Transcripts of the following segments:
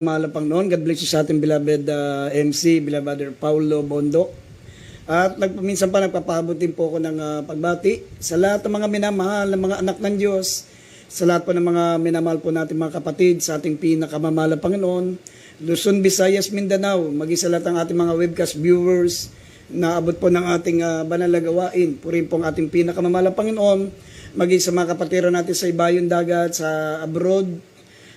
Malapang noon. God bless you sa ating beloved MC, beloved Brother Paulo Bondo. At minsan pa nagpapaabot din po ako ng pagbati sa lahat ng mga minamahal ng mga anak ng Diyos, sa lahat po ng mga minamahal po natin mga kapatid sa ating pinakamamahal na Panginoon, Luzon, Visayas, Mindanao, maging sa lahat ng ating mga webcast viewers na abot po ng ating banal na gawain. Purihin po ang ating pinakamamahal na Panginoon, maging sa mga kapatiran natin sa ibayong dagat, sa abroad.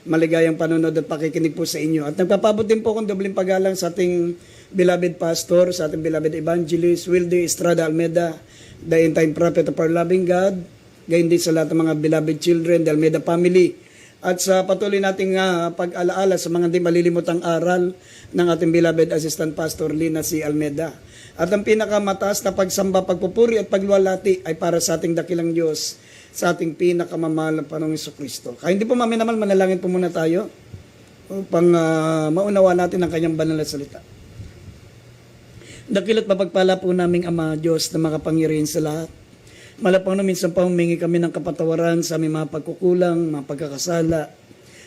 Maligayang panonood at pakikinig po sa inyo. At nagpapabot din po akong dobling paggalang sa ating beloved pastor, sa ating beloved evangelist, Wilde Estrada Almeida, the end-time prophet of our loving God, gayon din sa lahat ng mga beloved children, the Almeida family, at sa patuloy nating pag-alaala sa mga di malilimutang aral ng ating beloved assistant pastor, Lina C. Almeida. At ang pinakamataas na pagsamba, pagpupuri at pagluwalhati ay para sa ating dakilang Diyos, sa ating pinakamamahal na Panginoong Jesucristo. Kaya hindi po maminamal, manalangin po muna tayo upang maunawa natin ang kanyang banal na salita. Dakila't mapagpala po naming Ama Diyos na makapangyarihan sa lahat. Malapang na minsan pa humingi kami ng kapatawaran sa aming mga pagkukulang, mga pagkakasala.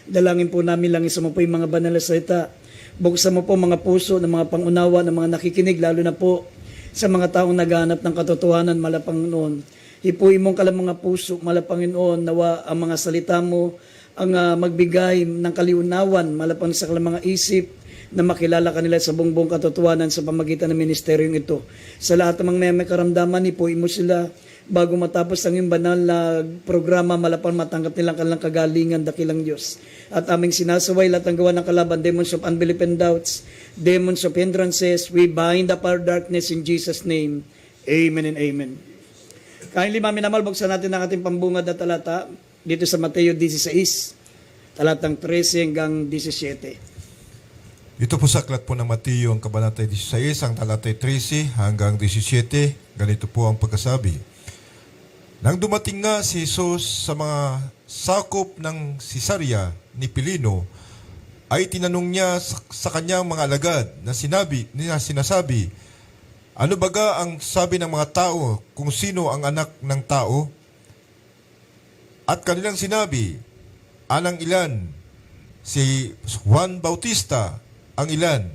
Dalangin po namin lang isa mo po yung mga banal na salita. Buksan mo po mga puso ng mga pangunawa ng mga nakikinig, lalo na po sa mga taong naghahanap ng katotohanan, malapang noon. Hipuin mong kalang mga puso, malapanginoon, nawa ang mga salita mo ang magbigay ng kaliunawan, malapang sa kalang mga isip na makilala kanila sa buong katotohanan sa pamagitan ng ministeryong ito. Sa lahat ng mga may karamdaman, hipuin mo sila bago matapos ang iyong banal na programa, malapang matanggap nilang kanilang kagalingan, dakilang Diyos. At aming sinasaway lahat ng gawa ng kalaban, demons of unbelief and doubts, demons of hindrances, we bind up our darkness in Jesus' name. Amen and amen. Kindly, maminamal, buksan natin ang ating pambungad na talata dito sa Mateo 16, talatang 13 hanggang 17. Ito po sa aklat po ng Mateo, ang kabanata 16, ang talata 13 hanggang 17. Ganito po ang pagkasabi. Nang dumating nga si Jesus sa mga sakop ng Cesarea ni Pilino, ay tinanong niya sa kanyang mga alagad na sinasabi, ano baga ang sabi ng mga tao kung sino ang anak ng tao? At kanilang sinabi, anang ilan? Si Juan Bautista, ang ilan?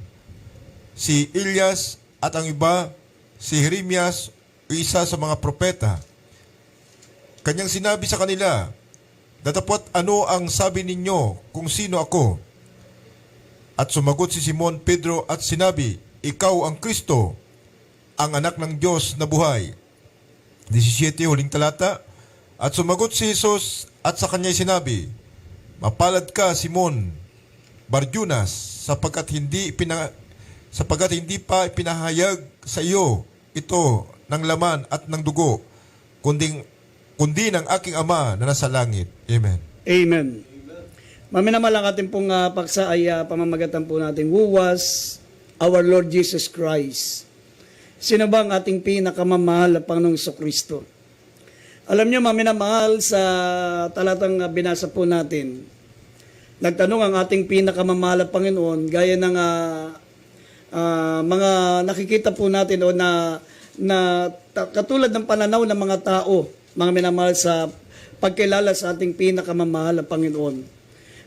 Si Elias at ang iba, si Jeremias o isa sa mga propeta. Kanyang sinabi sa kanila, datapot ano ang sabi ninyo kung sino ako? At sumagot si Simon Pedro at sinabi, ikaw ang Kristo, ang anak ng Diyos na buhay. 17, huling talata. At sumagot si Jesus at sa kanya sinabi, mapalad ka, Simon Barjunas, sapagkat hindi pa ipinahayag sa iyo ito ng laman at ng dugo, kundi ng aking Ama na nasa langit. Amen. Amen. Maminamal ang ating pong paksa ay pamamagatan po natin, who was our Lord Jesus Christ? Sino ba ang ating pinakamamahal na Panginoong Jesucristo? Alam niyo, maminamahal, sa talatang binasa po natin, nagtanong ang ating pinakamamahal na Panginoon, gaya ng mga nakikita po natin o na katulad ng pananaw ng mga tao, mga minamahal, sa pagkilala sa ating pinakamamahal na Panginoon.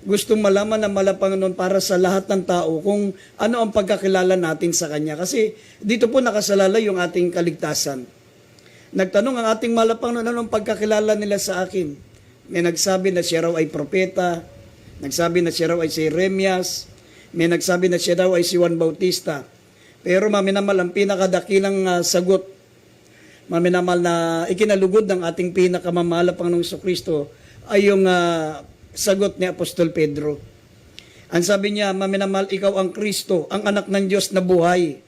Gustong malaman ng Panginoon para sa lahat ng tao kung ano ang pagkakilala natin sa Kanya. Kasi dito po nakasalalay yung ating kaligtasan. Nagtanong ang ating Panginoon, ano ang pagkakilala nila sa akin? May nagsabi na siya raw ay propeta, nagsabi na siya raw ay si Jeremias, may nagsabi na siya raw ay si Juan Bautista. Pero maminamal, ang pinakadakilang sagot, maminamal na ikinalugod ng ating pinakamamahal na Panginoong Jesucristo ay yung sagot ni Apostol Pedro. Ang sabi niya, maminamal, ikaw ang Kristo, ang anak ng Diyos na buhay.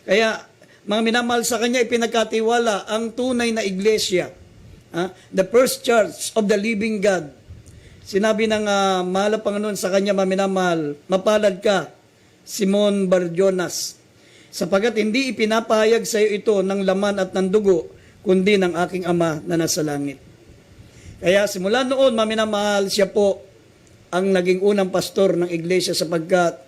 Kaya, mga minamahal, sa kanya ipinagkatiwala ang tunay na iglesia. The first church of the living God. Sinabi ng mahal na Panginoon sa kanya, maminamahal, mapalad ka, Simon Barjonas, sapagkat hindi ipinapahayag sa iyo ito ng laman at ng dugo, kundi ng aking Ama na nasa langit. Kaya simula noon, maminamahal, siya po ang naging unang pastor ng iglesia, sapagkat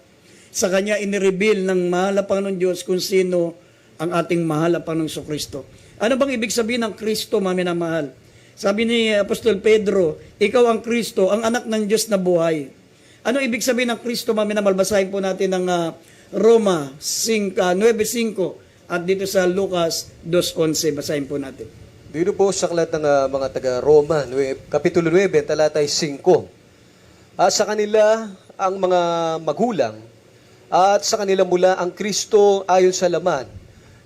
sa kanya inireveal ng mahal na Panginoon Diyos kung sino ang ating mahal na Panginoong Jesucristo. Ano bang ibig sabihin ng Kristo, maminamahal? Sabi ni Apostol Pedro, ikaw ang Kristo, ang anak ng Diyos na buhay. Ano ibig sabihin ng Kristo, mga minamahal? Basahin po natin ng Roma 9:5 at dito sa Lucas 2:11. Basahin po natin. Dito po sa aklat ng mga taga-Roma, Kapitulo 9, talatay 5. At sa kanila ang mga magulang, at sa kanila mula ang Kristo ayon sa laman,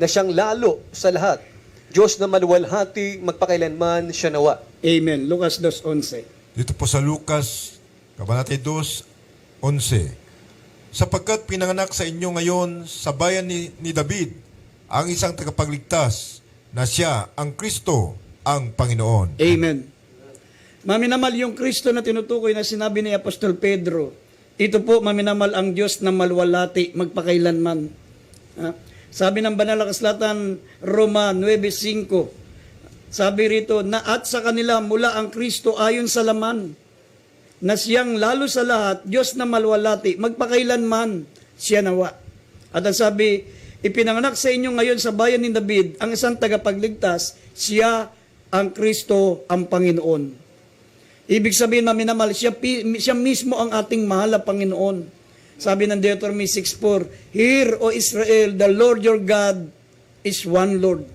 na siyang lalo sa lahat, Diyos na maluwalhati, magpakailanman siya nawa. Amen. Lucas 2:11. Dito po sa Lucas, Kabanata 2:11. Sapagkat pinanganak sa inyo ngayon sa bayan ni David ang isang tagapagligtas na siya ang Kristo, ang Panginoon. Amen. Maminamal yung Kristo na tinutukoy na sinabi ni Apostol Pedro. Ito po, maminamal ang Diyos na maluwalhati, magpakailanman. Sabi ng banal na kasulatan, Roma 9:5, sabi rito, na at sa kanila mula ang Kristo ayon sa laman, na siyang lalo sa lahat, Diyos na maluwalhati, magpakailanman siya nawa. At ang sabi, ipinanganak sa inyo ngayon sa bayan ni David ang isang tagapagligtas, siya ang Kristo, ang Panginoon. Ibig sabihin, maminamal, siya mismo ang ating mahal na Panginoon. Sabi ng Deuteronomy 6:4, Hear, O Israel, the Lord your God is one Lord.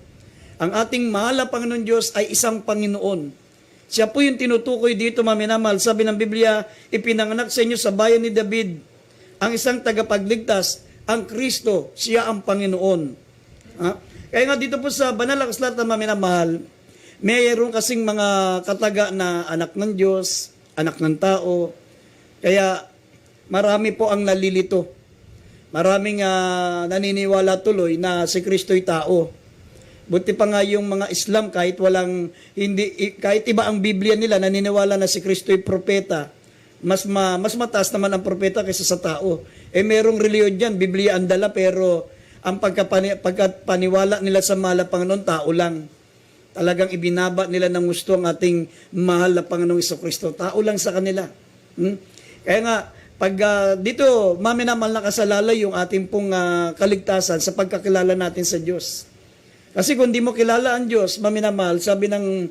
Ang ating mahal na Panginoon Diyos ay isang Panginoon. Siya po yung tinutukoy dito, maminamal. Sabi ng Biblia, ipinanganak sa inyo sa bayan ni David ang isang tagapagligtas, ang Kristo, siya ang Panginoon. Kaya nga dito po sa banal na kasulatan, maminamahal, mayroon kasing mga kataga na anak ng Diyos, anak ng tao. Kaya marami po ang nalilito. Maraming naniniwala tuloy na si Kristo'y tao. Buti pa nga yung mga Islam, kahit iba ang Biblia nila, naniniwala na si Kristo'y propeta. Mas mataas naman ang propeta kaysa sa tao. Merong reliyon dyan, Biblia ang dala, pero ang pagkapaniwala nila sa mahal na Panginoon, tao lang. Talagang ibinaba nila ng gusto ang ating mahal na Panginoong Jesucristo. Tao lang sa kanila. Kaya nga, pag dito, maminamal na kasalalay yung ating pong kaligtasan sa pagkakilala natin sa Diyos. Kasi kung di mo kilala ang Diyos, maminamal, sabi ng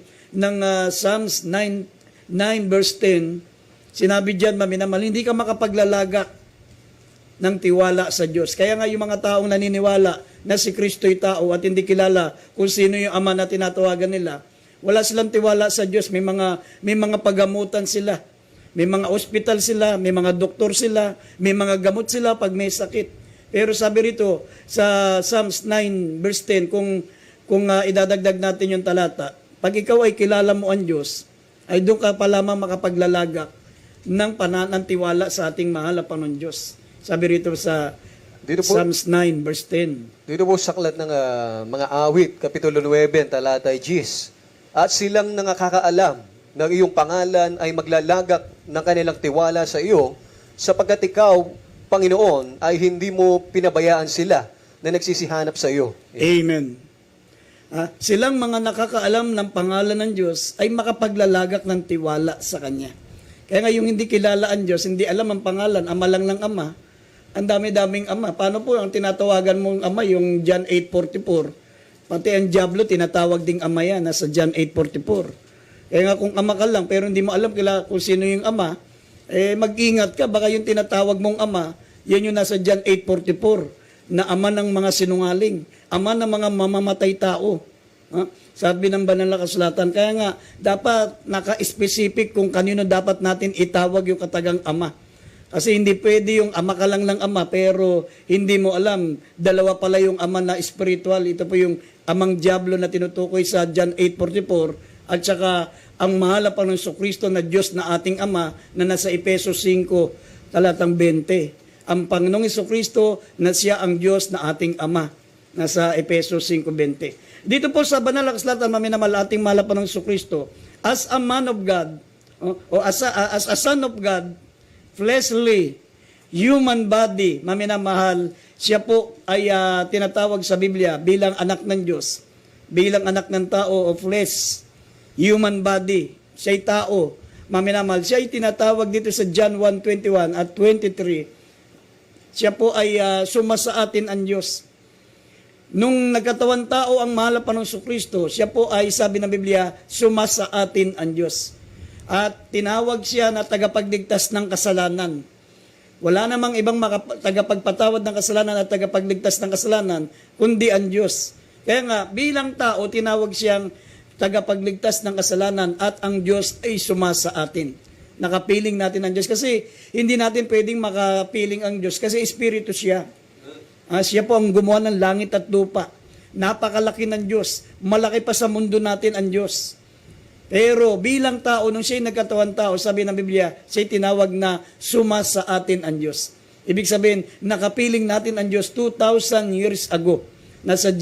Psalms 9 verse 10, sinabi diyan, maminamal, hindi ka makapaglalaga ng tiwala sa Diyos. Kaya nga yung mga taong naniniwala na si Kristo'y tao at hindi kilala kung sino yung ama na tinatawagan nila, wala silang tiwala sa Diyos. May mga pagamutan sila. May mga ospital sila, may mga doktor sila, may mga gamot sila pag may sakit. Pero sabi rito sa Psalms 9 verse 10, kung idadagdag natin yung talata, pag ikaw ay kilala mo ang Diyos, ay doon ka pa lamang makapaglalaga ng pananantiwala sa ating mahal na Panginoon Diyos. Sabi rito sa Psalms 9 verse 10. Dito po sa aklat ng mga awit, Kapitulo 9, talatay 10. At silang nakakaalam na iyong pangalan ay maglalagak ng kanilang tiwala sa iyo, sapagkat ikaw, Panginoon, ay hindi mo pinabayaan sila na nagsisihanap sa iyo. Amen. Silang mga nakakaalam ng pangalan ng Diyos ay makapaglagak ng tiwala sa Kanya. Kaya nga yung hindi kilala ang Diyos, hindi alam ang pangalan, ama lang ng ama, ang dami-daming ama. Paano po ang tinatawagan mong ama, yung John 8:44? Pati ang Diablo, tinatawag ding ama yan, nasa John 8:44. Kaya nga kung ama ka lang, pero hindi mo alam kung sino yung ama, mag-ingat ka, baka yung tinatawag mong ama, yan yung nasa John 8:44, na ama ng mga sinungaling, ama ng mga mamamatay tao. Sabi ng banal na kasulatan. Kaya nga, dapat naka-specific kung kanino dapat natin itawag yung katagang ama. Kasi hindi pwede yung ama ka lang ng ama, pero hindi mo alam, dalawa pala yung ama na spiritual. Ito po yung amang Diablo na tinutukoy sa John 8:44, at saka ang mahal na Panginoong Jesucristo na Diyos na ating Ama na nasa Efesos 5, talatang 20. Ang Panginoong Jesucristo na siya ang Diyos na ating Ama, nasa Efesos 5:20. Dito po sa banal na kasulatan, maminamal, ating mahal na Panginoong Jesucristo, as a man of God, o as a son of God, fleshly, human body, maminamahal, siya po ay tinatawag sa Biblia bilang anak ng Diyos, bilang anak ng tao o flesh, human body, siya'y tao, maminamahal. Siya ay tinatawag dito sa John 1:21 at 23. Siya po ay sumasa atin ang Diyos. Nung nagkatawan tao ang mahal na Panginoong Jesucristo, siya po ay, sabi ng Biblia, sumasa atin ang Diyos. At tinawag siya na tagapagligtas ng kasalanan. Wala namang ibang tagapagpatawad ng kasalanan at tagapagligtas ng kasalanan, kundi ang Diyos. Kaya nga, bilang tao, tinawag siyang tagapagligtas ng kasalanan at ang Diyos ay sumasa atin. Nakapiling natin ang Diyos kasi hindi natin pwedeng makapiling ang Diyos kasi Espiritu siya. Siya po ang gumawa ng langit at lupa. Napakalaki ng Diyos. Malaki pa sa mundo natin ang Diyos. Pero bilang tao, nung siya'y nagkatawan tao, sabi ng Biblia, siya'y tinawag na sumasa atin ang Diyos. Ibig sabihin, nakapiling natin ang Diyos 2,000 years ago. Nasa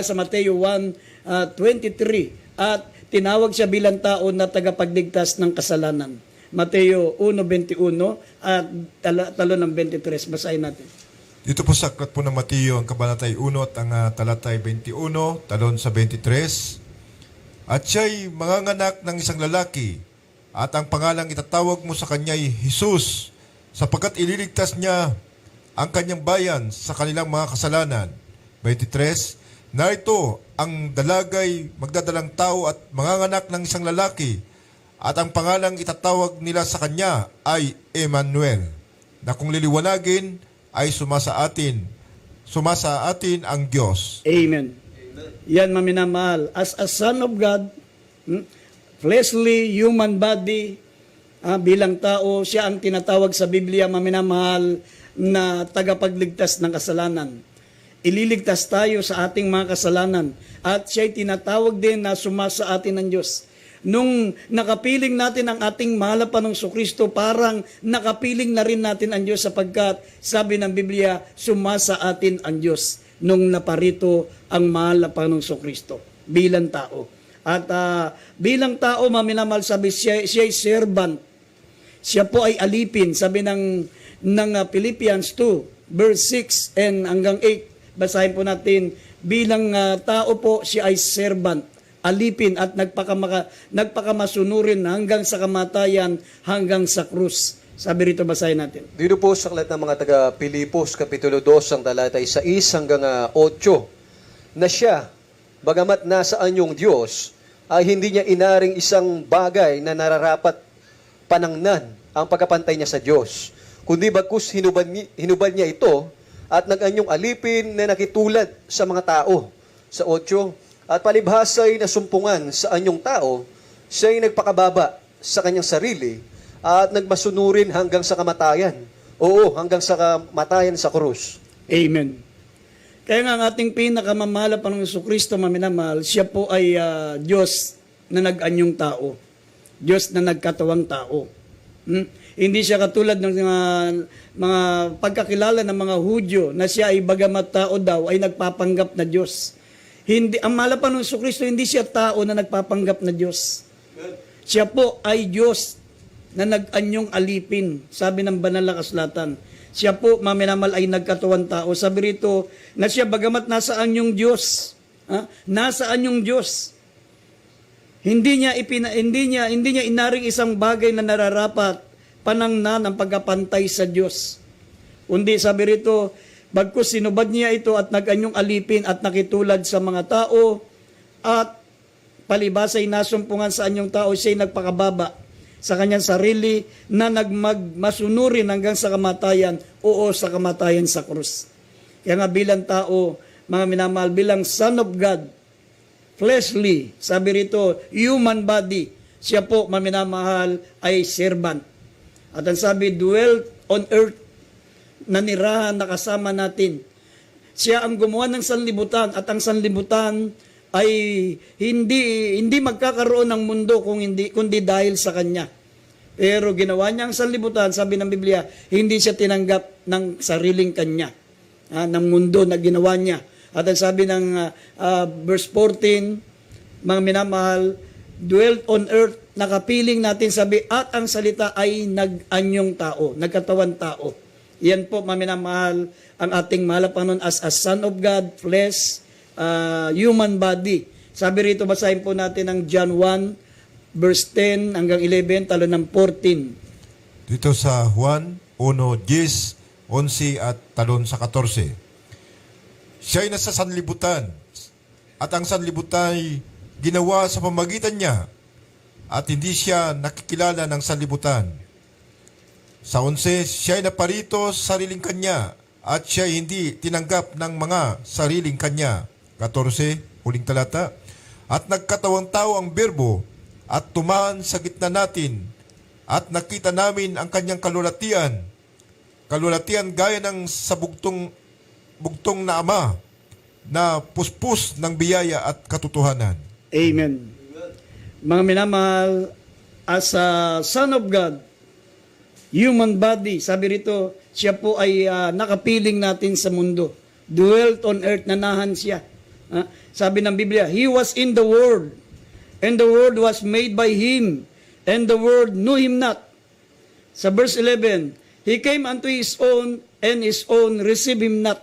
sa Mateo 1:23. At tinawag siya bilang tao na tagapagligtas ng kasalanan. Mateo 1:21 at talo ng 23. Basahin natin. Dito po sa aklat po ng Mateo, ang kabanatay 1 at ang talatay 21, talon sa 23. At siya'y manganganak ng isang lalaki, at ang pangalang itatawag mo sa kanya'y Jesus, sapagkat ililigtas niya ang kanyang bayan sa kanilang mga kasalanan. 23. Na ito, ang dalagay magdadalang tao at manganganak ng isang lalaki, at ang pangalang itatawag nila sa kanya ay Emmanuel, na kung liliwanagin ay sumasa atin ang Diyos. Amen. Yan, maminamahal. As a son of God, fleshly, human body, bilang tao, siya ang tinatawag sa Biblia, maminamahal, na tagapagligtas ng kasalanan. Ililigtas tayo sa ating mga kasalanan. At siya'y tinatawag din na sumasa atin ng Diyos. Nung nakapiling natin ang ating mahal na Panginoong Kristo, parang nakapiling na rin natin ang Diyos sapagkat sabi ng Biblia, sumasa atin ang Diyos nung naparito ang mahal na Panginoong Kristo bilang tao. At bilang tao, maminamahal, sabi siya ay servant. Siya po ay alipin. Sabi ng Philippians 2, verse 6 and hanggang 8. Basahin po natin, bilang tao po, siya ay servant, alipin at nagpakamasunurin hanggang sa kamatayan, hanggang sa krus. Sabi rito, basahin natin. Dito po sa aklat ng mga taga-Pilipos, Kapitulo 2, ang talatay 6 hanggang 8, na siya, bagamat nasaan yung Diyos, ay hindi niya inaring isang bagay na nararapat panangnan ang pagkapantay niya sa Diyos. Kundi bagkus hinubad niya ito at nag-anyong alipin na nakitulad sa mga tao. Sa 8, at palibhasa'y nasumpungan sa anyong tao, siya'y nagpakababa sa kanyang sarili at nagmasunurin hanggang sa kamatayan. Oo, hanggang sa kamatayan sa krus. Amen. Kaya nga ang ating pinakamamahal na Panginoong Kristo, maminamahal, siya po ay Diyos na nag-anyong tao. Diyos na nagkatawang tao. Hindi siya katulad ng mga pagkakilala ng mga Hudyo na siya ay bagamat tao daw ay nagpapanggap na Diyos. Hindi, ang mahal na Panginoong Kristo, hindi siya tao na nagpapanggap na Diyos. Siya po ay Diyos na nag-anyong alipin. Sabi ng banal na kasulatan. Siya po, maminamal, ay nagkatuwang tao. Sabi rito, na siya bagamat nasaan yung Diyos. Nasaan yung Diyos. Hindi niya inaring isang bagay na nararapat panangnan ang pagkapantay sa Diyos. Kundi sabi rito, bagkus sinubad niya ito at nag-anyong alipin at nakitulad sa mga tao at palibasa'y nasumpungan sa anyong tao, siya'y nagpakababa sa kanyang sarili na nagmasunurin hanggang sa kamatayan, oo, sa kamatayan sa krus. Kaya nga bilang tao, mga minamahal, bilang Son of God, fleshly, sabi rito, human body, siya po, maminamahal, ay servant. At ang sabi, dwelt on earth, nanirahan, nakasama natin. Siya ang gumawa ng sanlibutan at ang sanlibutan ay hindi magkakaroon ng mundo kundi dahil sa Kanya. Pero ginawa niya ang sanlibutan, sabi ng Biblia, hindi siya tinanggap ng sariling Kanya, ng mundo na ginawa niya. At ang sabi ng verse 14, mga minamahal, dwelt on earth, nakapiling natin, sabi, at ang salita ay nag-anyong tao, nagkatawan tao. Yan po, maminamahal, ang ating mahal na Panginoon as a Son of God, flesh, human body. Sabi rito, basahin po natin ang John 1, verse 10 hanggang 11, talo ng 14. Dito sa Juan 1:10, 11 at talon sa 14. Siya'y nasa sanlibutan, at ang sanlibutan ay ginawa sa pamagitan niya, at hindi siya nakikilala ng sanlibutan. Sa 11, siya ay naparito sa sariling kanya at siya ay hindi tinanggap ng mga sariling kanya. 14, huling talata. At nagkatawang tao ang berbo at tumaan sa gitna natin at nakita namin ang kanyang kalulatian. Kalulatian gaya ng sa bugtong na ama na puspos ng biyaya at katotohanan. Amen. Mga minamahal, as a Son of God, human body, sabi rito, siya po ay nakapiling natin sa mundo. Dwelt on earth, nanahan siya. Sabi ng Biblia, He was in the world, and the world was made by Him, and the world knew Him not. Sa verse 11, He came unto His own, and His own received Him not.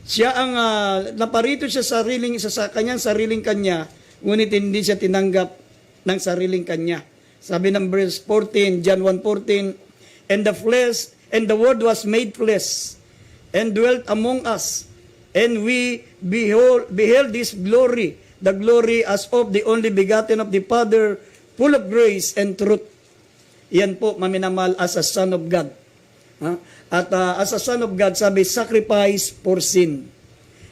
Siya ang naparito siya sa kanyang sariling kanya, ngunit hindi siya tinanggap ng sariling kanya. Sabi ng verse 14, John 1:14, and the word was made flesh, and dwelt among us, and we beheld His glory, the glory as of the only begotten of the Father, full of grace and truth. Yan po, maminamahal, as a Son of God. At as a Son of God, sabi, sacrifice for sin.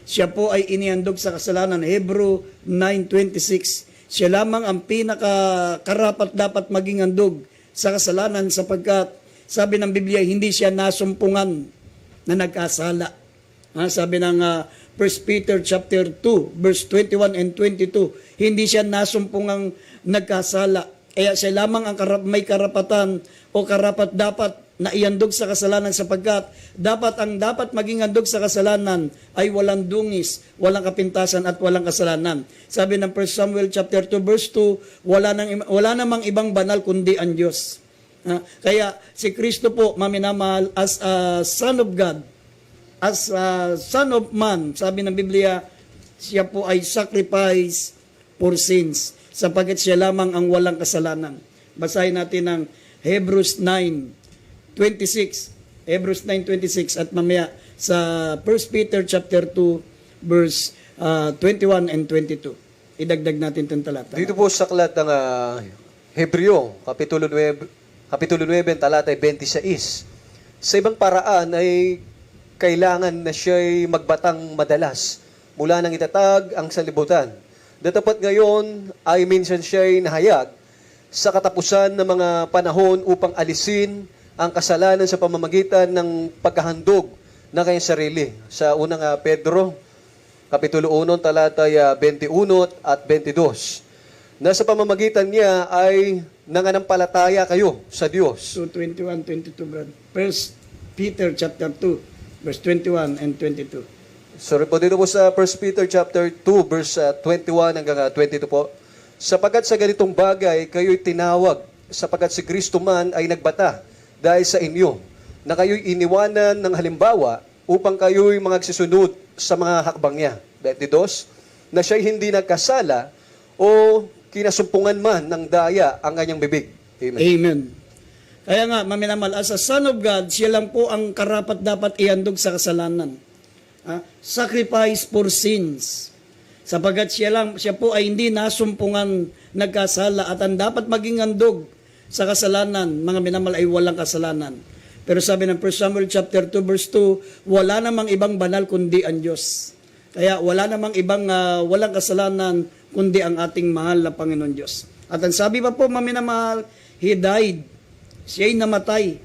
Siya po ay inihandog sa kasalanan. Hebrew 9:26. Siya lamang ang pinakakarapat dapat maging handog sa kasalanan sapagkat sabi ng Biblia, hindi siya nasumpungan na nagkasala. Sabi ng 1 Peter chapter 2, verse 21 and 22, hindi siya nasumpungang nagkasala. Kaya siya lamang ang may karapatan o karapat dapat na ihandog sa kasalanan sapagkat dapat maging handog sa kasalanan ay walang dungis, walang kapintasan at walang kasalanan. Sabi ng 1 Samuel chapter 2 verse 2, wala namang ibang banal kundi ang Diyos. Kaya si Kristo po, maminamahal, as a Son of God, as a Son of Man, sabi ng Biblia, siya po ay sacrifice for sins sapagkat siya lamang ang walang kasalanan. Basahin natin ang Hebrews 9:26. Hebrews 9:26 at mamaya sa 1 Peter chapter 2 verse 21 and 22. Idagdag natin itong talata. Dito po sa aklat ng Hebreo, Kapitulo 9, talata 26. Sa ibang paraan ay kailangan na siya'y magbatang madalas mula nang itatag ang sanlibutan. Datapat ngayon ay minsan siya'y nahayag sa katapusan ng mga panahon upang alisin ang kasalanan sa pamamagitan ng pagkahandog ng kanyang sarili. Sa unang Pedro, Kapitulo 1, talata 21 at 22. Na sa pamamagitan niya ay nananampalataya kayo sa Diyos. 21-22, brad. 1 Peter chapter 2, verse 21 and 22. Sorry po, dito po sa 1 Peter chapter 2, verse 21 hanggang 22 po. Sapagkat sa ganitong bagay, kayo'y tinawag, sapagkat si Kristo man ay nagbata dahil sa inyo, na kayo'y iniwanan ng halimbawa upang kayo'y magsisunod sa mga hakbang niya. 22, na siya'y hindi nagkasala o kinasumpungan man ng daya ang kanyang bibig. Amen. Amen. Kaya nga, maminamal, as a Son of God, siya lang po ang karapat dapat ihandog sa kasalanan. Sacrifice for sins. Sapagat siya po ay hindi nasumpungan nagkasala at ang dapat maging handog sa kasalanan, mga minamal, ay walang kasalanan. Pero sabi ng 1 Samuel chapter 2 verse 2, wala namang ibang banal kundi ang Diyos. Kaya wala namang ibang walang kasalanan kundi ang ating mahal na Panginoon Diyos. At ang sabi pa po, maminamahal, He died. Siya'y namatay.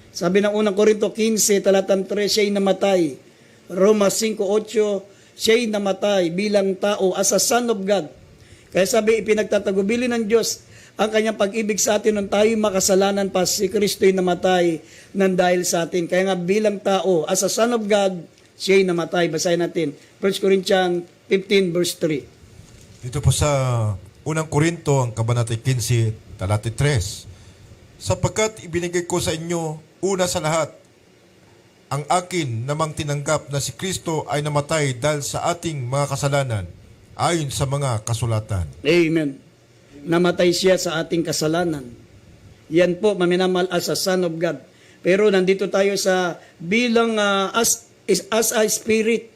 Sabi ng unang Korinto 15, talatang 3, siya'y namatay. Roma 5:8, siya'y namatay bilang tao as a Son of God. Kaya sabi, ipinagtatagubilin ng Diyos ang kanyang pag-ibig sa atin nung tayo makasalanan pa, si Kristo'y namatay nang dahil sa atin. Kaya nga bilang tao, as a Son of God, siya'y namatay. Basahin natin, 1 Corinthians 15 verse 3. Dito po sa unang Korinto, ang kabanata 15, talata 3. Sapagkat ibinigay ko sa inyo, una sa lahat, ang akin namang tinanggap na si Kristo ay namatay dahil sa ating mga kasalanan, ayon sa mga kasulatan. Amen. Namatay siya sa ating kasalanan. Yan po, maminamal, as a Son of God. Pero nandito tayo sa bilang as a spirit.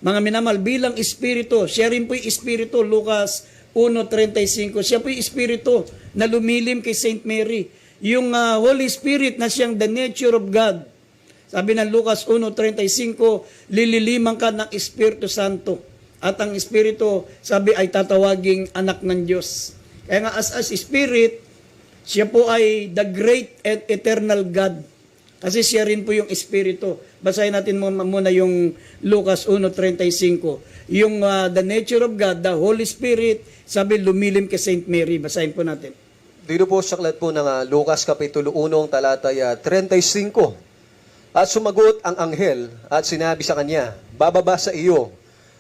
Mga minamal, bilang espiritu. Siya rin po'y espiritu. Lucas 1:35. Siya po'y espiritu na lumilim kay Saint Mary. yung Holy Spirit na siyang the nature of God. Sabi ng Lucas 1:35, lililiman ka ng Espiritu Santo. At ang Espiritu, sabi, ay tatawaging anak ng Diyos. Kaya nga as Spirit, siya po ay the great and eternal God. Kasi siya rin po yung Espiritu. Basahin natin muna yung Lucas 1:35. Yung the nature of God, the Holy Spirit, sabi lumilim kay Saint Mary. Basahin po natin. Dito po sa aklat po ng Lucas Kapitulo 1, talatay 35. At sumagot ang anghel at sinabi sa kanya, bababa sa iyo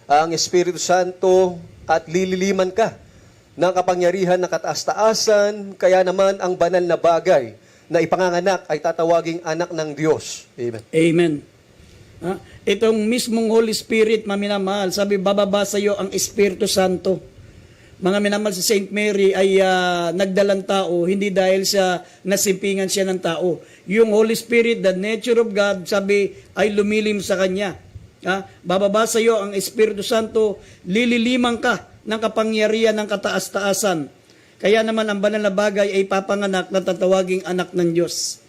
ang Espiritu Santo at lililiman ka ng kapangyarihan ng kataas-taasan, kaya naman ang banal na bagay na ipanganganak ay tatawaging anak ng Diyos. Amen. Amen. Itong mismong Holy Spirit, maminamahal, sabi, bababa sa iyo ang Espiritu Santo. Mga minamahal, si Saint Mary ay nagdalang tao, hindi dahil sa nasimpingan siya ng tao. Yung Holy Spirit, the nature of God, sabi, ay lumilim sa kanya. Bababa sa iyo ang Espiritu Santo, lililiman ka ng kapangyarihan ng kataas-taasan. Kaya naman ang banal na bagay ay papanganak na tatawaging anak ng Diyos.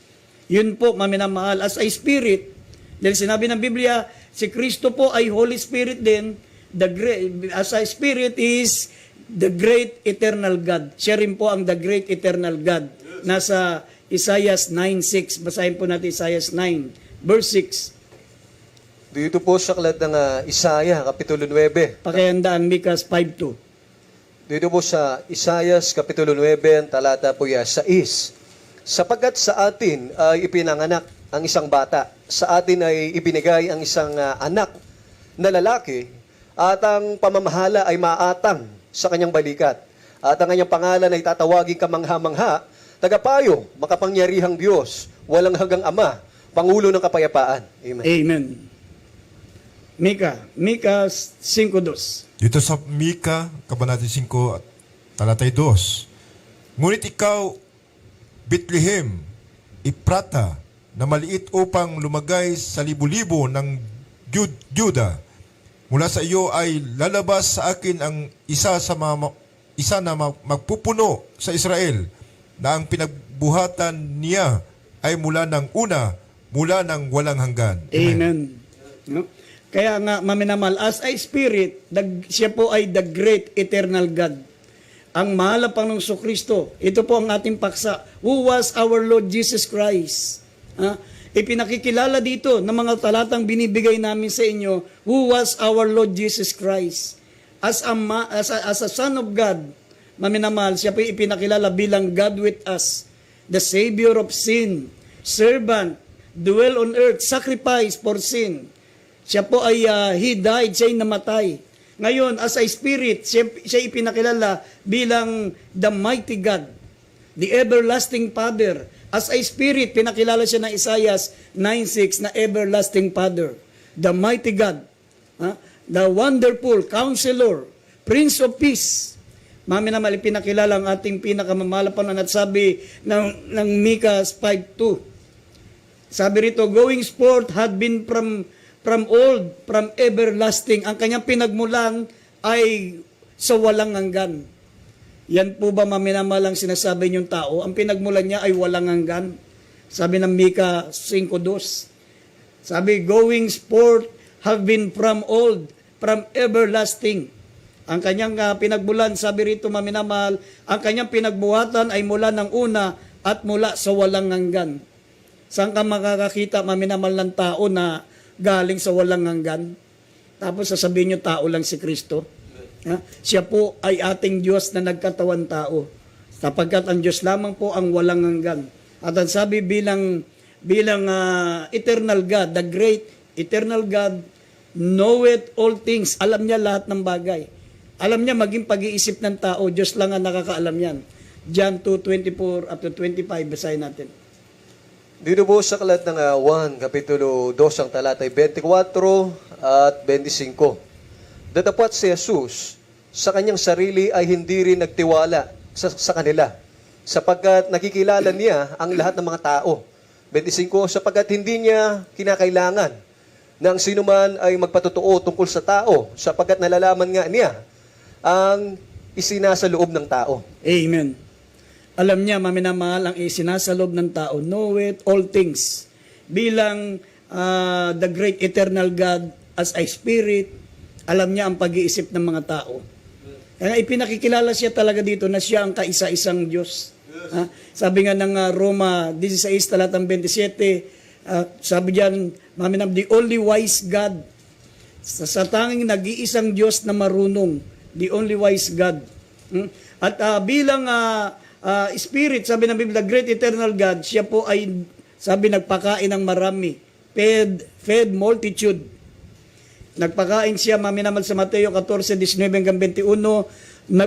Yun po, maminamahal, as a Spirit, dahil sinabi ng Biblia, si Kristo po ay Holy Spirit din, as a Spirit is the great eternal God. Siya rin po ang the great eternal God. Nasa Isaiah 9:6. Basahin po natin Isaiah 9, verse 6. Dito po sa aklat ng Isaiah, Kapitulo 9. Pakihandaan, Micah 5:2. Dito po sa Isaiah, Kapitulo 9, talata po 6. Sapagkat sa atin ay ipinanganak ang isang bata, sa atin ay ibinigay ang isang anak na lalaki, at ang pamamahala ay maatang sa kanyang balikat. At ang kanyang pangalan ay tatawaging kamangha-mangha, tagapayo, makapangyarihang Diyos, walang hanggang Ama, Pangulo ng kapayapaan. Amen. Amen. Micah 5:2. Dito sa Mika, Kabanata 5, talatay 2. Ngunit ikaw, Bethlehem, Ephrata, na maliit upang lumagay sa libu-libo ng Juda. Mula sa iyo ay lalabas sa akin ang isa na magpupuno sa Israel, na ang pinagbuhatan niya ay mula ng una, mula ng walang hanggan. Amen. No? Kaya nga, maminamal, as a Spirit, siya po ay the great eternal God. Ang mahal na Panginoong Kristo, ito po ang ating paksa. Who was our Lord Jesus Christ? Ipinakikilala dito ng mga talatang binibigay namin sa inyo, who was our Lord Jesus Christ. As a Son of God, maminamahal, siya po ipinakilala bilang God with us, the Savior of sin, servant, dwell on earth, sacrifice for sin. Siya po ay, He died, siya'y namatay. Ngayon, as a Spirit, siya ipinakilala bilang the mighty God, the everlasting Father. As a Spirit, pinakilala siya ng Isaiah 9:6 na everlasting Father, the mighty God, the wonderful Counselor, Prince of Peace. Maminamal, pinakilala ang ating pinakamamalapan at sabi ng Micah 5:2. Sabi rito, going forth had been from old, from everlasting. Ang kanyang pinagmulan ay sa walang hanggan. Yan po ba maminamalang sinasabi niyong tao? Ang pinagmulan niya ay walang hanggan. Sabi ng Micah 5:2. Sabi, going forth have been from old, from everlasting. Ang kanyang pinagmulan, sabi rito maminamahal, ang kanyang pinagbuhatan ay mula ng una at mula sa walang hanggan. Saan ka makakakita maminamahal ng tao na galing sa walang hanggan? Tapos sasabihin niyo tao lang si Kristo. Siya po ay ating Diyos na nagkatawan tao. Sapagkat ang Diyos lamang po ang walang hanggan. At ang sabi bilang eternal God, the great eternal God, knoweth all things. Alam niya lahat ng bagay. Alam niya maging pag-iisip ng tao. Diyos lang ang nakakaalam yan. John 2:24 up to 25. Basahin natin. Dito po sa aklat ng 1, Kapitulo 2, ang talatay 24 at 25. Datapwat si Jesus, sa kanyang sarili ay hindi rin nagtiwala sa kanila, sapagkat nakikilala niya ang lahat ng mga tao. 25, sapagkat hindi niya kinakailangan na ang sinuman ay magpatotoo tungkol sa tao, sapagkat nalalaman nga niya ang isinasa loob ng tao. Amen. Alam niya, maminamahal, ang isinasalob ng tao, knoweth all things. Bilang the great eternal God as a spirit, alam niya ang pag-iisip ng mga tao. Kaya ipinakikilala siya talaga dito na siya ang kaisa-isang Diyos. Ha? Sabi nga ng Roma 16, talatang 27, sabi diyan, the only wise God, sa tanging nag-iisang Diyos na marunong, the only wise God. At bilang spirit, sabi ng Biblia, the great eternal God, siya po ay, sabi, nagpakain ng marami. Fed multitude. Nagpakain siya, maminamal sa Mateo 14, 19 hanggang 21,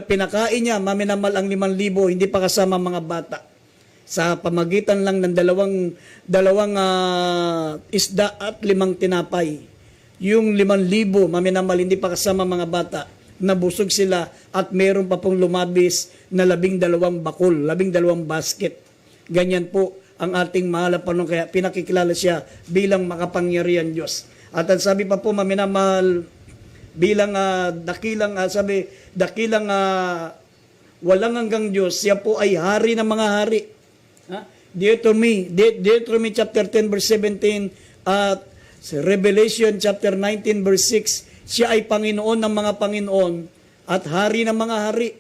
pinakain niya, maminamal ang 5,000, hindi pa kasama mga bata. Sa pamagitan lang ng dalawang isda at 5 tinapay. Yung 5,000, maminamal, hindi pa kasama mga bata. Nabusog sila at meron pa pong lumabis na 12 bakul, 12 basket. Ganyan po ang ating mahal na Panginoon, kaya pinakikilala siya bilang makapangyarihan Diyos. At ang sabi pa po, maminamahal, bilang dakilang walang hanggang Diyos, siya po ay hari ng mga hari. Ha? Deuteronomy chapter 10 verse 17 at Revelation chapter 19 verse 6, siya ay Panginoon ng mga Panginoon at hari ng mga hari.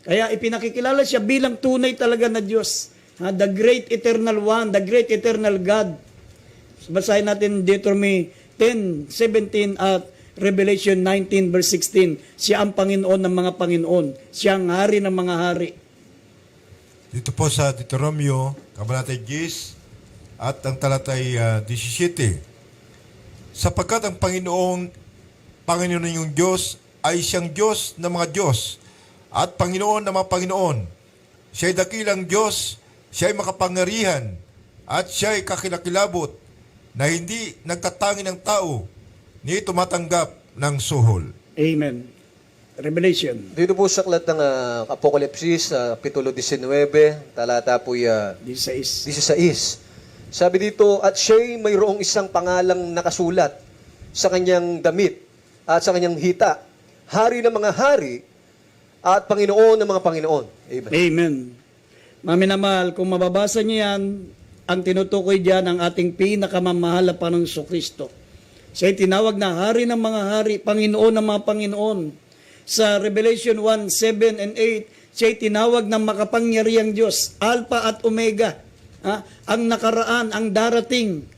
Kaya ipinakikilala siya bilang tunay talaga na Diyos. Ha? The great eternal one, the great eternal God. Basahin natin Deuteronomy 10:17 at Revelation 19 verse 16. Siya ang Panginoon ng mga Panginoon. Siya ang hari ng mga hari. Dito po sa Deuteronomio, Kabanata 10 at ang talatay 17. Sapagkat ang Panginoon yung Diyos ay siyang Diyos ng mga Diyos at Panginoon ng mga Panginoon. Siya ay dakilang Diyos, siya ay makapangyarihan at siya ay kakilakilabot na hindi nagtatangi ng tao ni tumatanggap ng suhol. Amen. Revelation. Dito po sa aklat ng Apokalipsis, Kapitulo 19, talata po 16. 16. Sabi dito, at siya'y mayroong isang pangalang nakasulat sa kanyang damit at sa kanyang hita, hari ng mga hari at Panginoon ng mga Panginoon. Amen. Amen. Maminamahal, kung mababasa niyo yan, ang tinutukoy diyan ang ating pinakamamahal na Panginoong Kristo. Siya ay tinawag na hari ng mga hari, Panginoon ng mga Panginoon. Sa Revelation 1, 7 and 8, siya ay tinawag ng makapangyarihang Diyos, Alpha at Omega. Ang nakaraan, ang darating,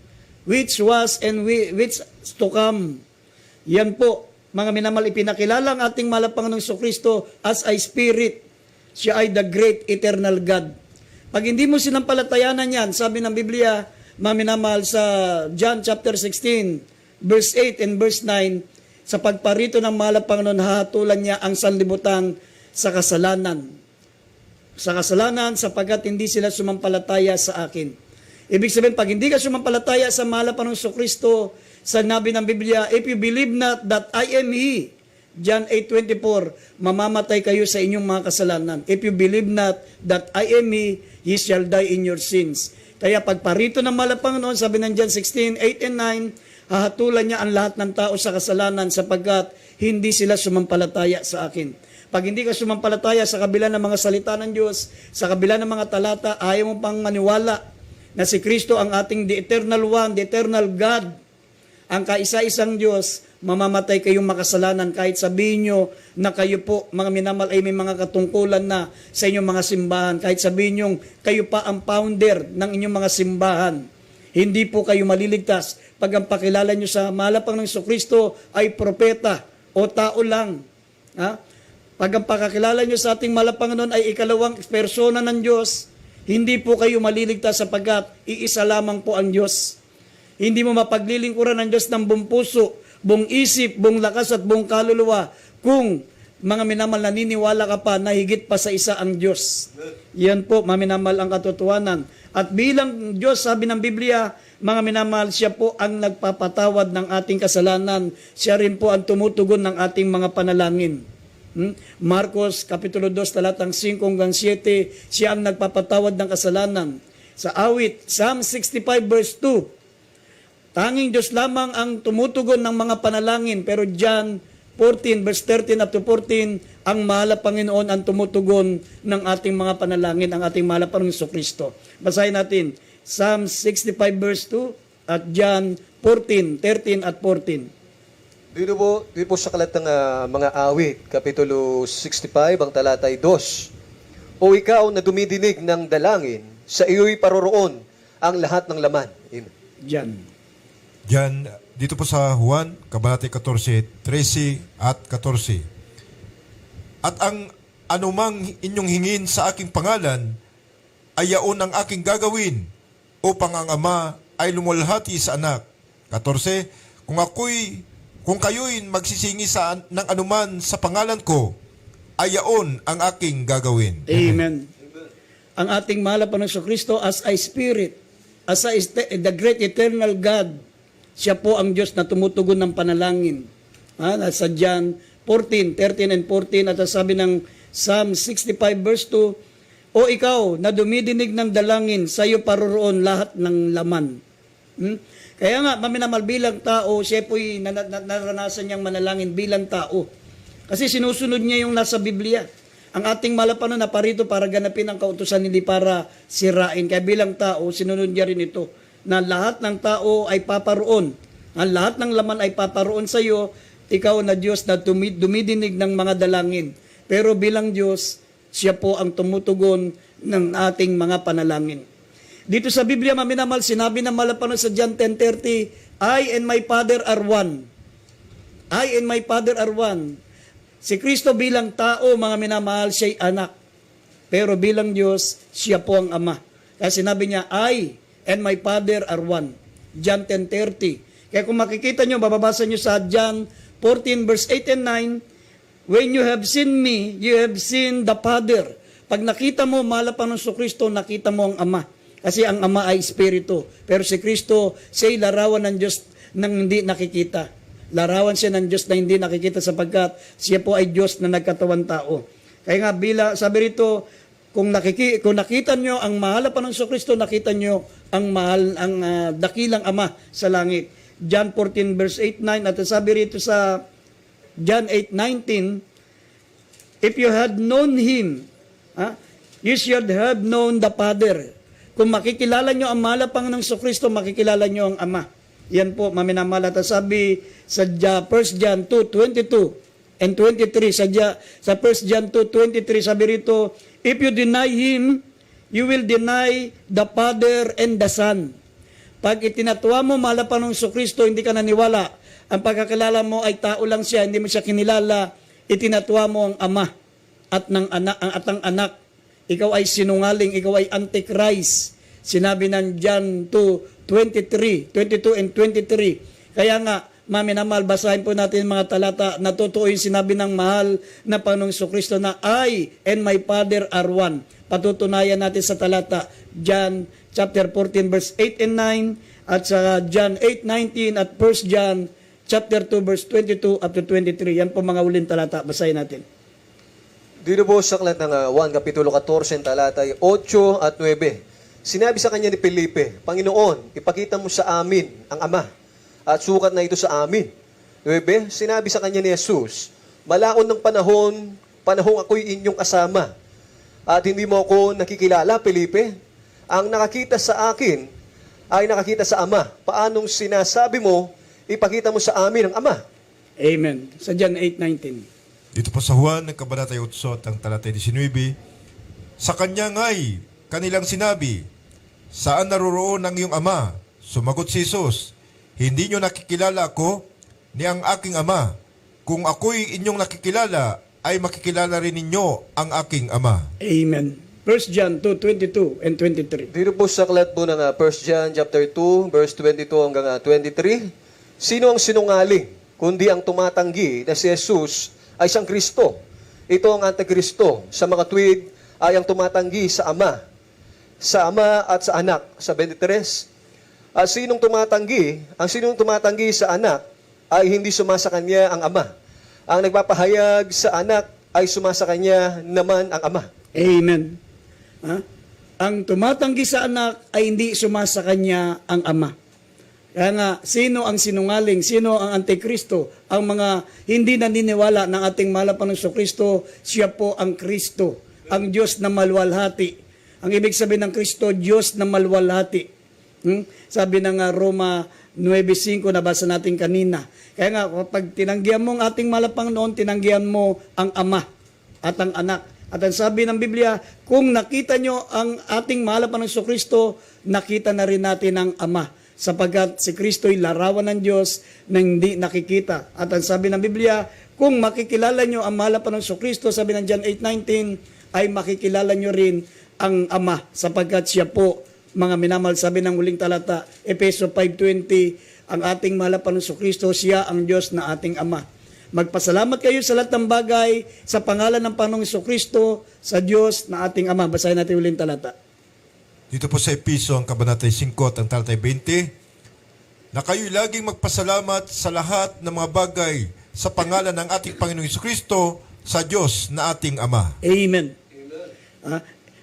which was and which to come. Yan po, mga minamahal, ipinakilala ang ating mahal na Panginoong Kristo as a Spirit. Siya ay the great eternal God. Pag hindi mo sinampalatayanan yan, sabi ng Biblia, mga minamahal, sa John chapter 16, verse 8 and verse 9, sa pagparito ng mahal na Panginoon, hahatulan niya ang sanlibutan sa kasalanan. Sa kasalanan, sapagkat hindi sila sumampalataya sa akin. Ibig sabihin, pag hindi ka sumampalataya sa mahal na Panginoong Kristo, sa nabi ng Biblia, if you believe not that I am He, John 8:24, mamamatay kayo sa inyong mga kasalanan. If you believe not that I am He, ye shall die in your sins. Kaya pagparito ng mahal na Panginoon, sabi ng John 16:8 and 9, hahatulan niya ang lahat ng tao sa kasalanan sapagkat hindi sila sumampalataya sa akin. Pag hindi ka sumampalataya sa kabila ng mga salita ng Diyos, sa kabila ng mga talata, ayaw mo pang maniwala na si Kristo ang ating the eternal one, the eternal God, ang kaisa-isang Diyos, mamamatay kayong makasalanan kahit sabihin nyo na kayo po, mga minamahal, ay may mga katungkulan na sa inyong mga simbahan. Kahit sabihin nyo, kayo pa ang founder ng inyong mga simbahan. Hindi po kayo maliligtas pag ang pakilala nyo sa mahal na Panginoong Kristo ay propeta o tao lang. Pag ang pakakilala nyo sa ating mahal na Panginoon ay ikalawang persona ng Diyos, hindi po kayo maliligtas sapagkat iisa lamang po ang Diyos. Hindi mo mapaglilingkuran ng Diyos ng buong puso, buong isip, buong lakas at buong kaluluwa kung mga minamahal naniniwala ka pa na higit pa sa isa ang Diyos. Yan po, mga minamahal, ang katotohanan. At bilang Diyos, sabi ng Biblia, mga minamahal, siya po ang nagpapatawad ng ating kasalanan. Siya rin po ang tumutugon ng ating mga panalangin. Marcos, Kapitulo 2, talatang 5 hanggang 7, siya ang nagpapatawad ng kasalanan. Sa awit, Psalm 65 verse 2, tanging Diyos lamang ang tumutugon ng mga panalangin. Pero John 14 verse 13 up to 14, ang mahal na Panginoon ang tumutugon ng ating mga panalangin, ang ating mahal na Panginoon Kristo. Basahin natin, Psalm 65 verse 2 at John 14, 13 at 14. Dito po sa kalat ng mga awit, Kapitulo 65, ang talatay 2. O ikaw na dumidinig ng dalangin, sa iyo'y paroroon ang lahat ng laman. Amen. John. Diyan, dito po sa Juan, Kabanata 14, 13 at 14. At ang anumang inyong hingin sa aking pangalan, ay yaon ang aking gagawin, upang ang Ama ay lumulhati sa anak. 14, kung kayo'y magsisingi ng anuman sa pangalan ko, ay yaon ang aking gagawin. Amen. Ang ating mahal na Panginoon Kristo as a Spirit, as the great eternal God, siya po ang Diyos na tumutugon ng panalangin. Sa John 14, 13 and 14, at sabi ng Psalm 65 verse 2, O ikaw na dumidinig ng dalangin, sa iyo paroroon lahat ng laman. Kaya nga, maminamal bilang tao, siya po'y naranasan niyang manalangin bilang tao. Kasi sinusunod niya yung nasa Biblia. Ang ating malapano na parito para ganapin ang kautusan, hindi para sirain. Kaya bilang tao, sinunod niya rin ito, na lahat ng tao ay paparoon. Ang lahat ng laman ay paparoon sa iyo, ikaw na Diyos na dumidinig ng mga dalangin. Pero bilang Diyos, siya po ang tumutugon ng ating mga panalangin. Dito sa Biblia, maminamal, sinabi ng malapano sa John 10:30, I and my Father are one. I and my Father are one. Si Kristo bilang tao, mga minamahal, siya'y anak. Pero bilang Diyos, siya po ang Ama. Kaya sinabi niya, I and my Father are one. John 10:30. Kaya kung makikita nyo, bababasa nyo sa John 14 verse 8 and 9, when you have seen me, you have seen the Father. Pag nakita mo, mahal na Panginoon Kristo, nakita mo ang Ama. Kasi ang Ama ay Espiritu. Pero si Kristo, siya'y larawan ng Diyos nang hindi nakikita. Larawan siya ng Diyos na hindi nakikita sapagkat siya po ay Diyos na nagkatawan tao. Kaya nga, sabi rito, kung nakita nyo ang mahal na Panginoon Kristo, nakita nyo ang dakilang Ama sa langit. John 14 verse 8, 9, at sabi rito sa John 8:19, if you had known Him, you should have known the Father. Kung makikilala nyo ang mahal na Panginoong Kristo, makikilala nyo ang Ama. Yan po, maminamahal. At sabi sa 1 John 2:22 and 23, sa 1 John 2:23, sabi rito, if you deny Him, you will deny the Father and the Son. Pag itinatuwa mo, mahal na Panginoong Kristo, hindi ka naniwala. Ang pagkakilala mo ay tao lang siya, hindi mo siya kinilala, itinatuwa mo ang Ama at ang anak. Ikaw ay sinungaling, ikaw ay antichrist. Sinabi ng John 2:22 and 23. Kaya nga, maminamahal, basahin po natin mga talata na totoo yung sinabi ng mahal na Panginoong Kristo na I and my Father are one. Patutunayan natin sa talata, John chapter 14 verse 8 and 9, at sa John 8:19 at 1 John chapter 2 verse 22 up to 23. Yan po mga uling talata. Basahin natin. Dito po sa aklat ng 1, Kapitulo 14, talatay 8 at 9. Sinabi sa kanya ni Felipe, Panginoon, ipakita mo sa amin ang Ama, at sukat na ito sa amin. 9, sinabi sa kanya ni Jesus, malaon ng panahong ako'y inyong kasama, at hindi mo ako nakikilala, Felipe. Ang nakakita sa akin ay nakakita sa Ama. Paanong sinasabi mo, ipakita mo sa amin ang Ama? Amen. Sa John 8:19. Dito po sa Juan, Kabanata 8, ang talatay 19, sa kanya nga'y kanilang sinabi, saan naroroon ang iyong Ama? Sumagot si Jesus, hindi nyo nakikilala ako ni ang aking Ama. Kung ako'y inyong nakikilala, ay makikilala rin ninyo ang aking Ama. Amen. 1 John 2:22 and 23. Dito po sa aklat po ng 1 John chapter 2, verse 22 hanggang 23, sino ang sinungaling, kundi ang tumatanggi na si Jesus ay siyang Kristo. Ito ang Antikristo. Sa mga tuwid ay ang tumatanggi sa Ama at sa Anak. Sa 23, ang sinong tumatanggi sa Anak ay hindi sumasa kanya ang Ama. Ang nagpapahayag sa Anak ay sumasa kanya naman ang Ama. Amen. Ang tumatanggi sa anak ay hindi sumasa kanya ang Ama. Kaya nga, sino ang sinungaling? Sino ang antikristo? Ang mga hindi naniniwala ng ating mahal na Panginoong Kristo, siya po ang Kristo, ang Diyos na malwalhati. Ang ibig sabihin ng Kristo, Diyos na malwalhati. Sabi ng Roma 9:5, nabasa natin kanina. Kaya nga, kapag tinanggihan mo ang ating mahal na Panginoon, tinanggihan mo ang Ama at ang Anak. At ang sabi ng Biblia, kung nakita nyo ang ating mahal na Panginoong Kristo, nakita na rin natin ang Ama. Sapagkat si Kristo'y larawan ng Diyos na hindi nakikita. At ang sabi ng Biblia, kung makikilala nyo ang mahal na Panginoong Kristo, sabi ng John 8:19, ay makikilala nyo rin ang Ama. Sapagkat siya po, mga minamahal, sabi ng huling talata, Efeso 5:20, ang ating mahal na Panginoong Kristo, siya ang Diyos na ating Ama. Magpasalamat kayo sa lahat ng bagay, sa pangalan ng Panginoong Kristo, sa Diyos na ating Ama. Basahin natin huling talata. Dito po sa Episo, ang Kabanatay 5 at ang talatay 20, na kayo'y laging magpasalamat sa lahat ng mga bagay sa pangalan ng ating Panginoong Kristo sa Diyos na ating Ama. Amen.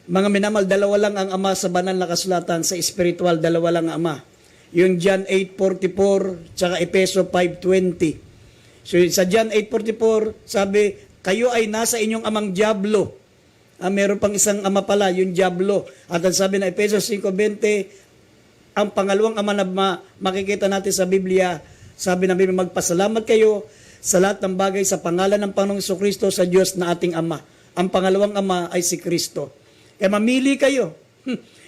Mga minamahal, dalawa lang ang Ama sa banal na kasulatan, sa spiritual, dalawa lang ang Ama. Yung John 8:44, tsaka Efeso 5:20. So sa John 8:44, sabi, kayo ay nasa inyong amang Diablo. Meron pang isang ama pala, yung Diablo. At ang sabi na Efeso 5:20, ang pangalawang ama na makikita natin sa Biblia, sabi ng Biblia, magpasalamat kayo sa lahat ng bagay sa pangalan ng Panginoong Kristo sa Diyos na ating Ama. Ang pangalawang ama ay si Kristo. Kaya mamili kayo.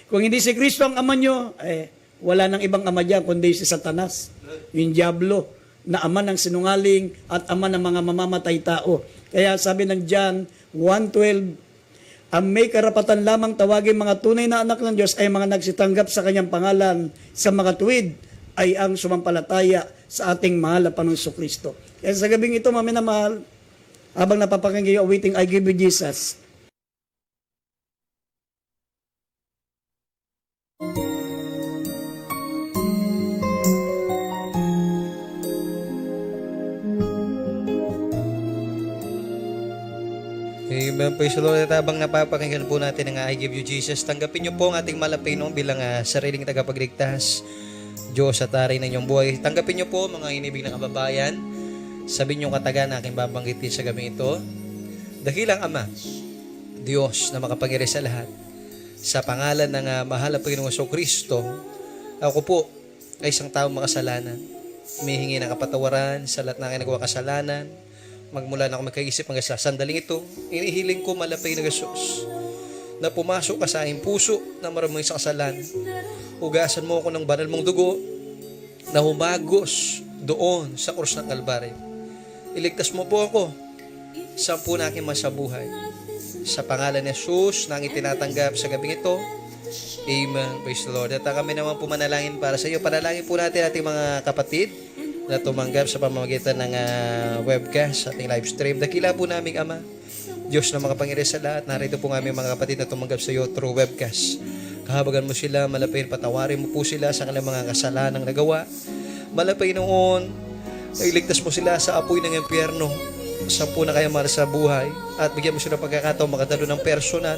Kung hindi si Kristo ang ama nyo, wala nang ibang ama dyan, kundi si Satanas, yung Diablo, na ama ng sinungaling at ama ng mga mamamatay tao. Kaya sabi ng John 1:12, ang may karapatan lamang tawagin mga tunay na anak ng Diyos ay mga nagsitanggap sa kanyang pangalan. Sa mga tuwid ay ang sumampalataya sa ating mahal na Panginoong Kristo. Kaya sa gabing ito, mga minamahal, habang napapakinggan kayo, awaiting I give you Jesus. Amen. Praise the Lord. At habang napapakinggan po natin ang I Give You Jesus, tanggapin niyo po ang ating malapino bilang sariling tagapagligtas, Diyos at Ari ng inyong buhay. Tanggapin niyo po mga inibig na kababayan. Sabihin niyo katagan na aking babanggitin sa gabi ito. Dakilang Ama, Diyos na makapangyari sa lahat, sa pangalan ng mahal na Panginoong Kristo, ako po ay isang taong makasalanan. Humihingi ng kapatawaran sa lahat ng aking nagawa kasalanan. Magmula na ako magkaisip hanggang sa sandaling ito, inihiling ko malapay na Jesus na pumasok ka sa aking puso na maraming sa kasalanan. Hugasan mo ako ng banal mong dugo na humagos doon sa krus ng Kalbaryo. Iligtas mo po ako sa po na aking masabuhay. Sa pangalan ni Jesus na aking tinatanggap sa gabing ito, Amen. Praise the Lord. At kami naman po manalangin para sa iyo. Panalangin po natin ating mga kapatid na tumanggap sa pamamagitan ng webcast, ating live stream. Dakila po naming Ama, Diyos na makapangyari sa lahat. Narito po aming mga kapatid na tumanggap sa iyo through webcast. Kahabagan mo sila, malapay, patawarin mo po sila sa kanilang mga kasalanang nagawa. Malapay noon, iligtas mo sila sa apoy ng impyerno. Sampu na kayo mahal sa buhay. At bigyan mo sila pagkakataon makadalo ng personal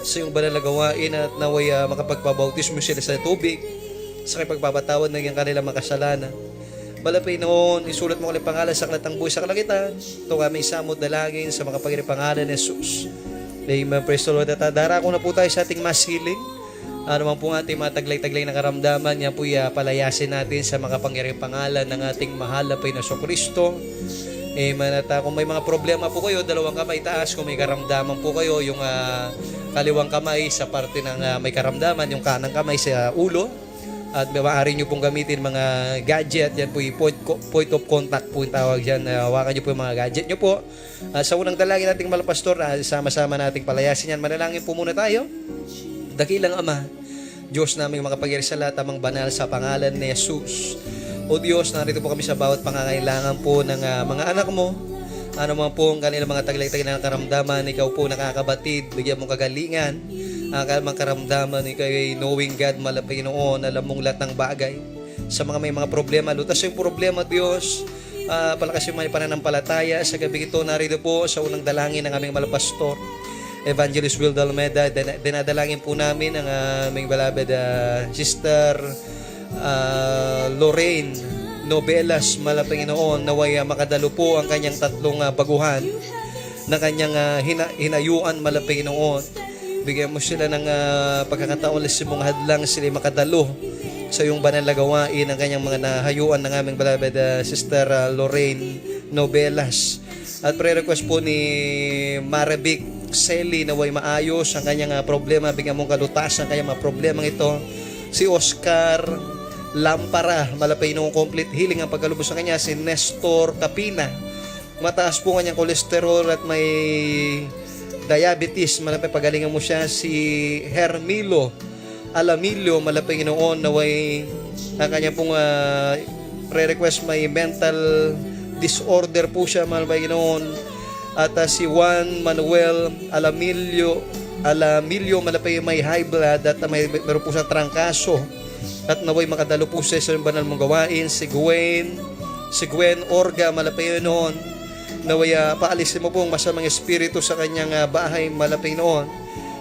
sa iyong banal na gawain at naway makapagpabautismo sila sa tubig sa pagpapatawad ng kanilang mga kasalanan. Malapay noon, isulat mo kanilang pangalan sa aklat ng buhay sa kalangitan. Ito kami isamot dalangin sa mga pangalan ni Jesus. Amen. Praise the Lord. At darako na po tayo sa ating mass healing. Ano man po ating mga taglay-taglay na karamdaman, yan po palayasin natin sa mga pangalan ng ating mahal na Panginoong Kristo. Amen. At kung may mga problema po kayo, dalawang kamay taas. Kung may karamdaman po kayo, yung kaliwang kamay sa parte ng may karamdaman, yung kanang kamay sa ulo. At maaari nyo pong gamitin mga gadget. Yan po yung point of contact po yung tawag dyan. Hawakan nyo po yung mga gadget nyo po. Sa unang dalangin nating malapastor, sama-sama nating palayasin yan. Manalangin po muna tayo. Dakilang Ama, Diyos naming makapangyari sa lahat, amang banal sa pangalan ni Jesus. O Diyos, narito po kami sa bawat pangangailangan po ng mga anak mo. Ano man po ang kanilang mga taglay-taglay na karamdaman, ikaw po nakakabatid, bigyan mong kagalingan. Ang mga karamdaman, ikaw ay knowing God, malapay noon, alam mong lahat ng bagay. Sa mga may mga problema, lutas yung problema, Diyos. Palakas yung mga pananampalataya. Sa gabi ito, narito po sa unang dalangin ng aming malapastor, Evangelist Will Dalmeda. Dinadalangin po namin ang aming beloved sister Lorraine Novelas, Panginoon, naway makadalo po ang kanyang tatlong baguhan na kanyang hinayuan, Panginoon. Bigyan mo sila ng pagkakataon sa mong hadlang sila makadalo sa iyong banal na gawain ang kanyang mga nahayuan ng aming beloved Sister Lorraine Novelas. At prayer request po ni Maribik Selly, naway maayos ang kanyang problema, bigyan mong kalutasan ang kanyang mga problema ito. Si Oscar Lampara, Panginoon, complete healing ang pagkalubos sa kanya. Si Nestor Capina, mataas po kanyang kolesterol at may diabetes, pagalingan mo siya. Si Hermilo Alamilio, Panginoon, naway ang kanya pong prayer request, may mental disorder po siya, Panginoon. At si Juan Manuel Alamilio, Panginoon, may high blood at meron po siya trangkaso at naway makadalo po siya sa banal mong gawain. Si Gwen Orga, Panginoon, naway paalisin mo pong masamang espiritu sa kanyang bahay, Panginoon.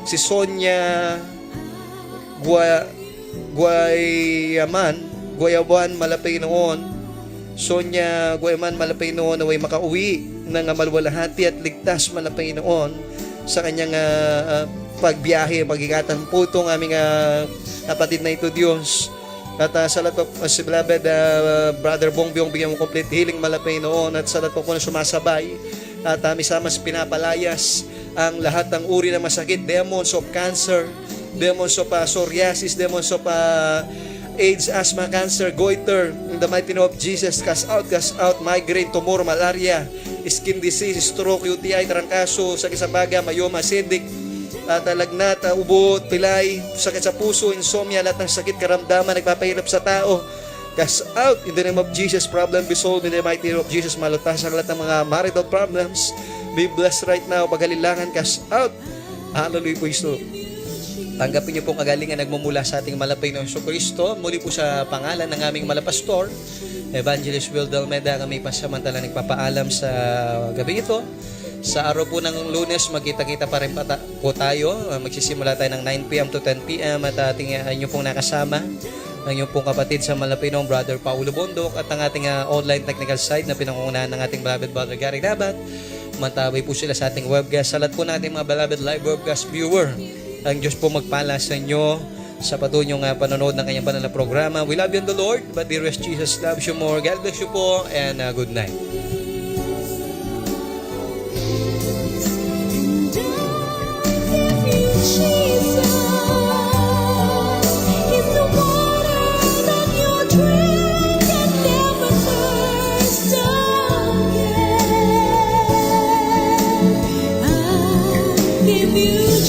Si Sonia Guayaban, Panginoon, Sonia Guayaman, Panginoon, naway makauwi ng maluwalhati at ligtas, Panginoon, sa kanyang pagbiyahe. Magigatan po itong aming kapatid na ito, Diyos. At sa lahat po, si beloved Brother Bongbyong, bigyan mo complete healing, Panginoon. At sa lahat po na sumasabay at misamas pinapalayas ang lahat ng uri ng masakit, demons of cancer, demons of psoriasis, demons of AIDS, asthma, cancer, goiter, in the mighty name of Jesus, cast out, migraine, tumor, malaria, skin disease, stroke, UTI, trangkaso, sakit sa baga, mayoma, acidic, lagnat, ubo, pilay, sakit sa puso, insomnia, lahat ng sakit, karamdaman, nagpapahirap sa tao, cast out in the name of Jesus, problem be solved in the mighty name of Jesus, malutasan lahat ng mga marital problems, be blessed right now, pagalilangan, cast out, hallelujah po Iso. Tanggapin niyo pong kagalingan nagmumula sa ating malapay na Yesu Kristo. Muli po sa pangalan ng aming malapastor, Evangelist Will Dalmeda, kami pasamantala nagpapaalam sa gabi ito. Sa araw po ng Lunes, magkita-kita pa rin po tayo. Magsisimula tayo ng 9 p.m. to 10 p.m. at ating inyo pong nakasama ang inyong pong kapatid sa Malapinong, Brother Paulo Bondok, at ang ating online technical side na pinangungunahan ng ating beloved Brother Gary Dabat. Mantabay po sila sa ating webcast. Sa lahat po natin mga beloved live webcast viewer, ang Diyos po magpala sa inyo sa patuloy niyong panonood ng kanyang banal na programa. We love you in the Lord, but dearest Jesus loves you more. God bless you po, and good night.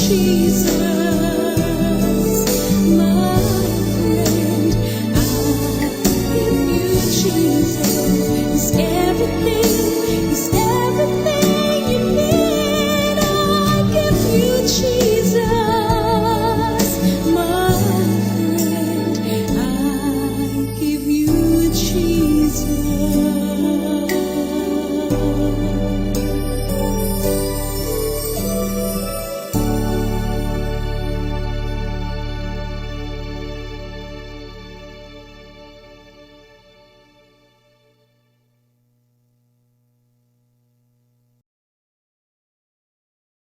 Jesus, my friend, I give you Jesus, is everything.